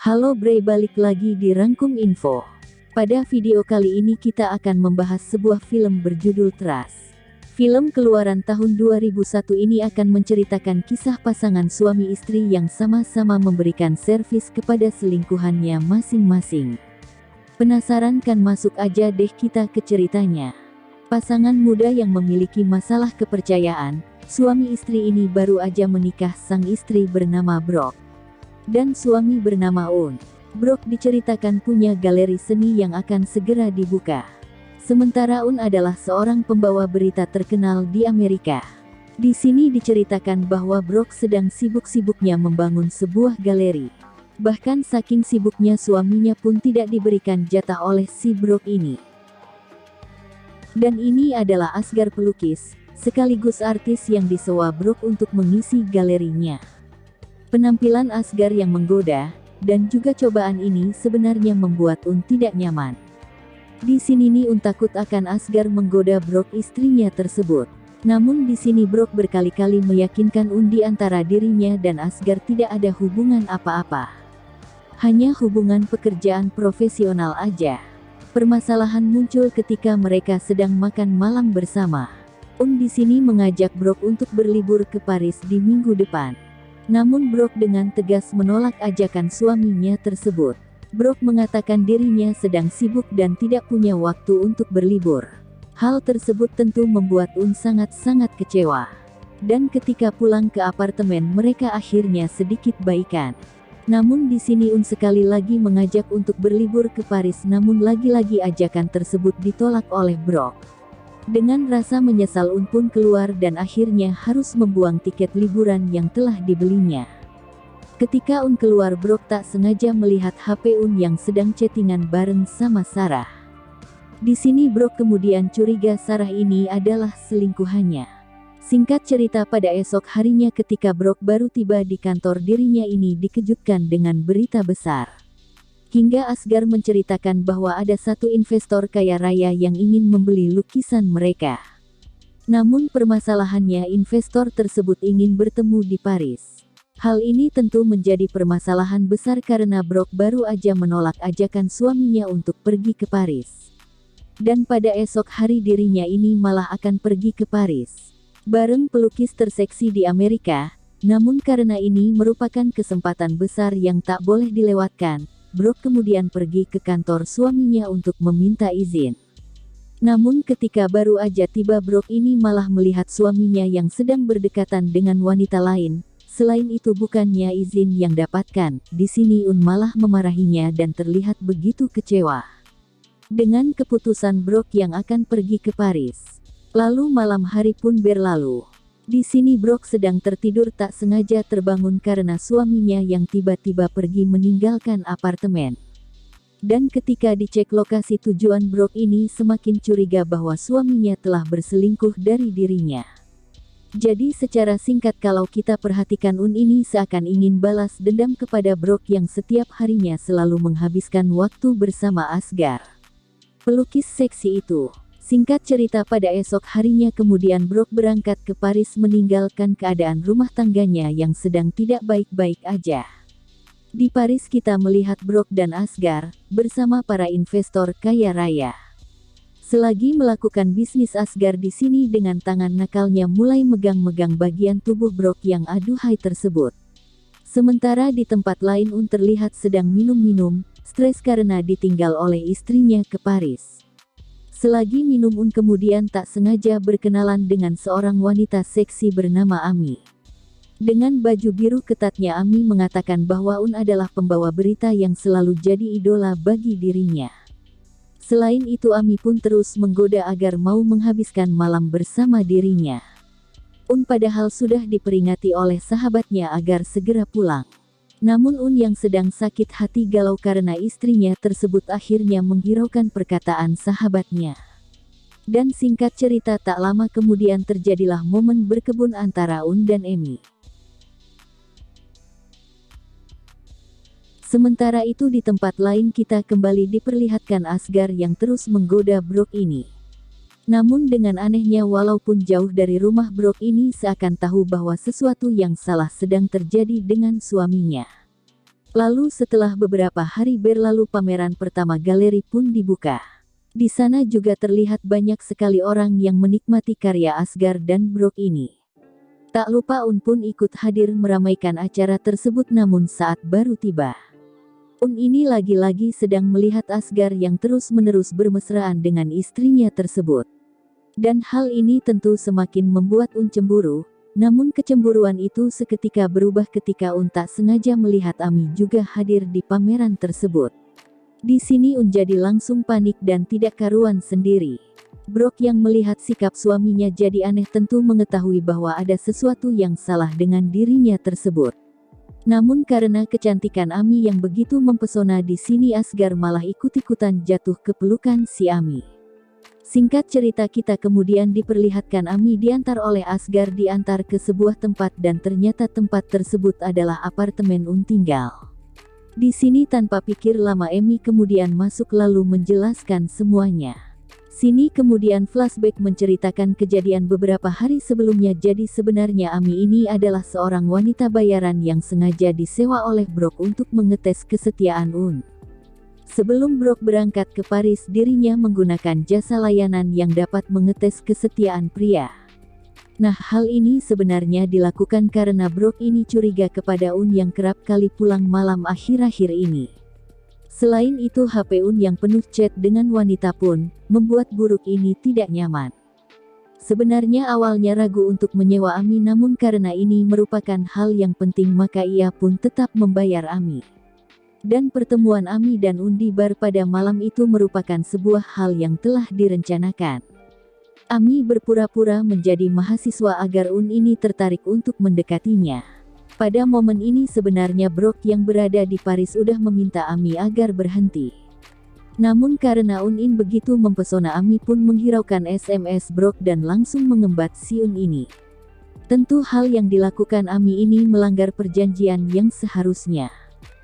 Halo Bre, balik lagi di Rangkum Info. Pada video kali ini kita akan membahas sebuah film berjudul Trust. Film keluaran tahun 2001 ini akan menceritakan kisah pasangan suami istri yang sama-sama memberikan servis kepada selingkuhannya masing-masing. Penasaran kan? Masuk aja deh kita ke ceritanya. Pasangan muda yang memiliki masalah kepercayaan, suami istri ini baru aja menikah. Sang istri bernama Brooke dan suami bernama Un. Brooke diceritakan punya galeri seni yang akan segera dibuka. Sementara Un adalah seorang pembawa berita terkenal di Amerika. Di sini diceritakan bahwa Brooke sedang sibuk-sibuknya membangun sebuah galeri. Bahkan saking sibuknya suaminya pun tidak diberikan jatah oleh si Brooke ini. Dan ini adalah Asgar, pelukis, sekaligus artis yang disewa Brooke untuk mengisi galerinya. Penampilan Asgar yang menggoda, dan juga cobaan ini sebenarnya membuat Un tidak nyaman. Di sini nih Un takut akan Asgar menggoda Brooke, istrinya tersebut. Namun di sini Brooke berkali-kali meyakinkan Un di antara dirinya dan Asgar tidak ada hubungan apa-apa. Hanya hubungan pekerjaan profesional aja. Permasalahan muncul ketika mereka sedang makan malam bersama. Un di sini mengajak Brooke untuk berlibur ke Paris di minggu depan. Namun Brooke dengan tegas menolak ajakan suaminya tersebut. Brooke mengatakan dirinya sedang sibuk dan tidak punya waktu untuk berlibur. Hal tersebut tentu membuat Un sangat-sangat kecewa. Dan ketika pulang ke apartemen mereka akhirnya sedikit baikan. Namun di sini Un sekali lagi mengajak untuk berlibur ke Paris, namun lagi-lagi ajakan tersebut ditolak oleh Brooke. Dengan rasa menyesal Un pun keluar dan akhirnya harus membuang tiket liburan yang telah dibelinya. Ketika Un keluar, Brooke tak sengaja melihat HP Un yang sedang chattingan bareng sama Sarah. Di sini Brooke kemudian curiga Sarah ini adalah selingkuhannya. Singkat cerita, pada esok harinya ketika Brooke baru tiba di kantor, dirinya ini dikejutkan dengan berita besar. Hingga Asgar menceritakan bahwa ada satu investor kaya raya yang ingin membeli lukisan mereka. Namun permasalahannya, investor tersebut ingin bertemu di Paris. Hal ini tentu menjadi permasalahan besar karena Brooke baru aja menolak ajakan suaminya untuk pergi ke Paris. Dan pada esok hari dirinya ini malah akan pergi ke Paris bareng pelukis terseksi di Amerika. Namun karena ini merupakan kesempatan besar yang tak boleh dilewatkan, Brooke kemudian pergi ke kantor suaminya untuk meminta izin. Namun ketika baru aja tiba, Brooke ini malah melihat suaminya yang sedang berdekatan dengan wanita lain. Selain itu bukannya izin yang dapatkan, di sini Un malah memarahinya dan terlihat begitu kecewa dengan keputusan Brooke yang akan pergi ke Paris. Lalu malam hari pun berlalu. Di sini Brooke sedang tertidur, tak sengaja terbangun karena suaminya yang tiba-tiba pergi meninggalkan apartemen. Dan ketika dicek lokasi tujuan, Brooke ini semakin curiga bahwa suaminya telah berselingkuh dari dirinya. Jadi secara singkat kalau kita perhatikan, Un ini seakan ingin balas dendam kepada Brooke yang setiap harinya selalu menghabiskan waktu bersama Asgar, pelukis seksi itu. Singkat cerita, pada esok harinya kemudian Brooke berangkat ke Paris meninggalkan keadaan rumah tangganya yang sedang tidak baik-baik aja. Di Paris kita melihat Brooke dan Asgar bersama para investor kaya raya. Selagi melakukan bisnis, Asgar di sini dengan tangan nakalnya mulai megang-megang bagian tubuh Brooke yang aduhai tersebut. Sementara di tempat lain Un terlihat sedang minum-minum, stres karena ditinggal oleh istrinya ke Paris. Selagi minum, Un kemudian tak sengaja berkenalan dengan seorang wanita seksi bernama Ami. Dengan baju biru ketatnya, Ami mengatakan bahwa Un adalah pembawa berita yang selalu jadi idola bagi dirinya. Selain itu, Ami pun terus menggoda agar mau menghabiskan malam bersama dirinya. Un padahal sudah diperingati oleh sahabatnya agar segera pulang. Namun Un yang sedang sakit hati galau karena istrinya tersebut akhirnya menghiraukan perkataan sahabatnya. Dan singkat cerita, tak lama kemudian terjadilah momen berkebun antara Un dan Emi. Sementara itu di tempat lain kita kembali diperlihatkan Asgar yang terus menggoda Brooke ini. Namun dengan anehnya, walaupun jauh dari rumah, Brooke ini seakan tahu bahwa sesuatu yang salah sedang terjadi dengan suaminya. Lalu setelah beberapa hari berlalu pameran pertama galeri pun dibuka. Di sana juga terlihat banyak sekali orang yang menikmati karya Asghar dan Brok ini. Tak lupa Un pun ikut hadir meramaikan acara tersebut, namun saat baru tiba, Un ini lagi-lagi sedang melihat Asghar yang terus-menerus bermesraan dengan istrinya tersebut. Dan hal ini tentu semakin membuat Un cemburu. Namun kecemburuan itu seketika berubah ketika Un tak sengaja melihat Ami juga hadir di pameran tersebut. Di sini Un jadi langsung panik dan tidak karuan sendiri. Brok yang melihat sikap suaminya jadi aneh tentu mengetahui bahwa ada sesuatu yang salah dengan dirinya tersebut. Namun karena kecantikan Ami yang begitu mempesona, di sini Asghar malah ikut-ikutan jatuh ke pelukan si Ami. Singkat cerita, kita kemudian diperlihatkan Ami diantar oleh Asghar diantar ke sebuah tempat dan ternyata tempat tersebut adalah apartemen Un tinggal. Di sini tanpa pikir lama Emi kemudian masuk lalu menjelaskan semuanya. Sini kemudian flashback menceritakan kejadian beberapa hari sebelumnya. Jadi sebenarnya Ami ini adalah seorang wanita bayaran yang sengaja disewa oleh Brok untuk mengetes kesetiaan Un. Sebelum Brok berangkat ke Paris, dirinya menggunakan jasa layanan yang dapat mengetes kesetiaan pria. Nah, hal ini sebenarnya dilakukan karena Brok ini curiga kepada Un yang kerap kali pulang malam akhir-akhir ini. Selain itu, HP Un yang penuh chat dengan wanita pun membuat Buruk ini tidak nyaman. Sebenarnya awalnya ragu untuk menyewa Ami, namun karena ini merupakan hal yang penting maka ia pun tetap membayar Ami. Dan pertemuan Ami dan Un di bar pada malam itu merupakan sebuah hal yang telah direncanakan. Ami berpura-pura menjadi mahasiswa agar Un ini tertarik untuk mendekatinya. Pada momen ini sebenarnya Brok yang berada di Paris udah meminta Ami agar berhenti. Namun karena Un ini begitu mempesona, Ami pun menghiraukan SMS Brok dan langsung mengembat si Un ini. Tentu hal yang dilakukan Ami ini melanggar perjanjian yang seharusnya.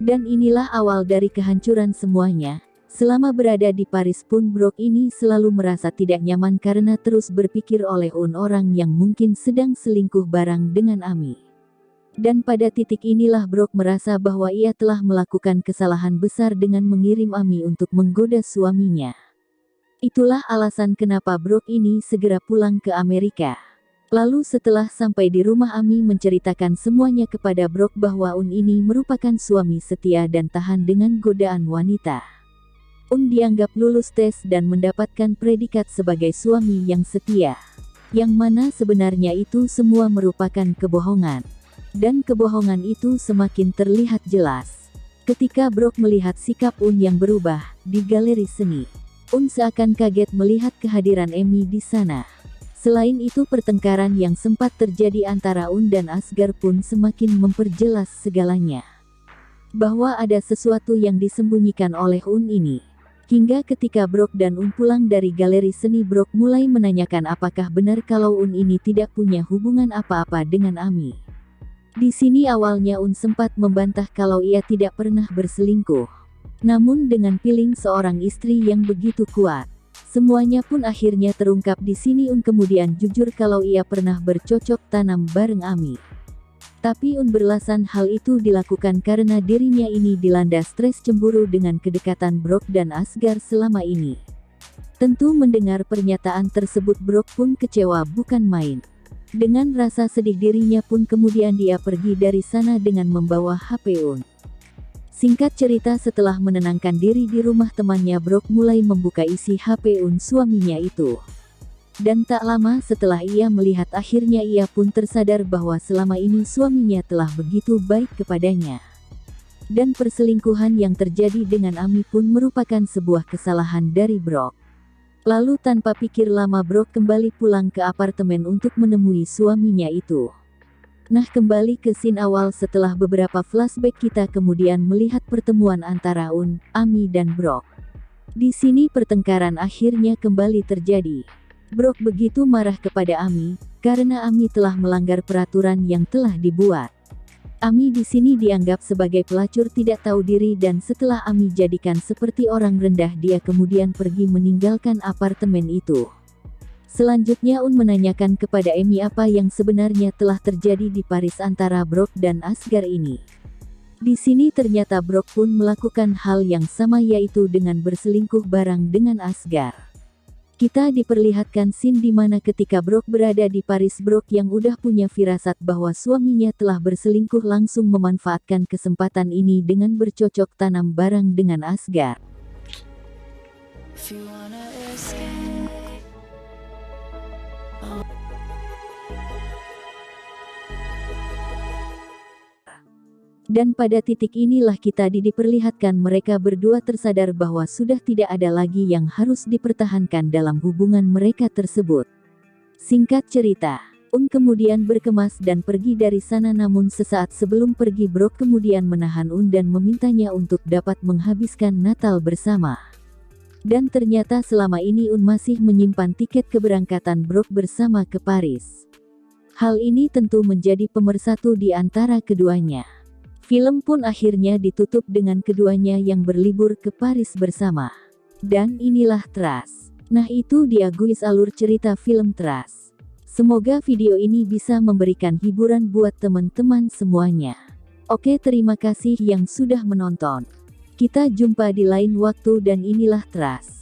Dan inilah awal dari kehancuran semuanya. Selama berada di Paris pun Brok ini selalu merasa tidak nyaman karena terus berpikir oleh Un orang yang mungkin sedang selingkuh bareng dengan Ami. Dan pada titik inilah Brok merasa bahwa ia telah melakukan kesalahan besar dengan mengirim Ami untuk menggoda suaminya. Itulah alasan kenapa Brok ini segera pulang ke Amerika. Lalu setelah sampai di rumah, Ami menceritakan semuanya kepada Brok bahwa Un ini merupakan suami setia dan tahan dengan godaan wanita. Un dianggap lulus tes dan mendapatkan predikat sebagai suami yang setia. Yang mana sebenarnya itu semua merupakan kebohongan. Dan kebohongan itu semakin terlihat jelas ketika Brok melihat sikap Un yang berubah di galeri seni. Un seakan kaget melihat kehadiran Emi di sana. Selain itu, pertengkaran yang sempat terjadi antara Un dan Asghar pun semakin memperjelas segalanya. Bahwa ada sesuatu yang disembunyikan oleh Un ini. Hingga ketika Brok dan Un pulang dari galeri seni, Brok mulai menanyakan apakah benar kalau Un ini tidak punya hubungan apa-apa dengan Ami. Di sini awalnya Un sempat membantah kalau ia tidak pernah berselingkuh. Namun dengan feeling seorang istri yang begitu kuat, semuanya pun akhirnya terungkap. Di sini Un kemudian jujur kalau ia pernah bercocok tanam bareng Ami. Tapi Un beralasan hal itu dilakukan karena dirinya ini dilanda stres cemburu dengan kedekatan Brok dan Asghar selama ini. Tentu mendengar pernyataan tersebut Brok pun kecewa bukan main. Dengan rasa sedih dirinya pun kemudian dia pergi dari sana dengan membawa HP Un. Singkat cerita, setelah menenangkan diri di rumah temannya, Brok mulai membuka isi HP Un suaminya itu. Dan tak lama setelah ia melihat, akhirnya ia pun tersadar bahwa selama ini suaminya telah begitu baik kepadanya. Dan perselingkuhan yang terjadi dengan Ami pun merupakan sebuah kesalahan dari Brok. Lalu tanpa pikir lama Brok kembali pulang ke apartemen untuk menemui suaminya itu. Nah, kembali ke scene awal, setelah beberapa flashback kita kemudian melihat pertemuan antara Un, Ami dan Brok. Di sini pertengkaran akhirnya kembali terjadi. Brok begitu marah kepada Ami karena Ami telah melanggar peraturan yang telah dibuat. Ami di sini dianggap sebagai pelacur tidak tahu diri dan setelah Ami jadikan seperti orang rendah, dia kemudian pergi meninggalkan apartemen itu. Selanjutnya Un menanyakan kepada Emi apa yang sebenarnya telah terjadi di Paris antara Brok dan Asghar ini. Di sini ternyata Brock pun melakukan hal yang sama, yaitu dengan berselingkuh bareng dengan Asgard. Kita diperlihatkan scene di mana ketika Brock berada di Paris, Brock yang udah punya firasat bahwa suaminya telah berselingkuh langsung memanfaatkan kesempatan ini dengan bercocok tanam bareng dengan Asgard. Dan pada titik inilah kita diperlihatkan mereka berdua tersadar bahwa sudah tidak ada lagi yang harus dipertahankan dalam hubungan mereka tersebut. Singkat cerita, kemudian berkemas dan pergi dari sana, namun sesaat sebelum pergi Brock kemudian menahan dan memintanya untuk dapat menghabiskan Natal bersama. Dan ternyata selama ini masih menyimpan tiket keberangkatan Brock bersama ke Paris. Hal ini tentu menjadi pemersatu di antara keduanya. Film pun akhirnya ditutup dengan keduanya yang berlibur ke Paris bersama. Dan inilah Trust. Nah, itu dia guys alur cerita film Trust. Semoga video ini bisa memberikan hiburan buat teman-teman semuanya. Oke, terima kasih yang sudah menonton. Kita jumpa di lain waktu dan inilah Trust.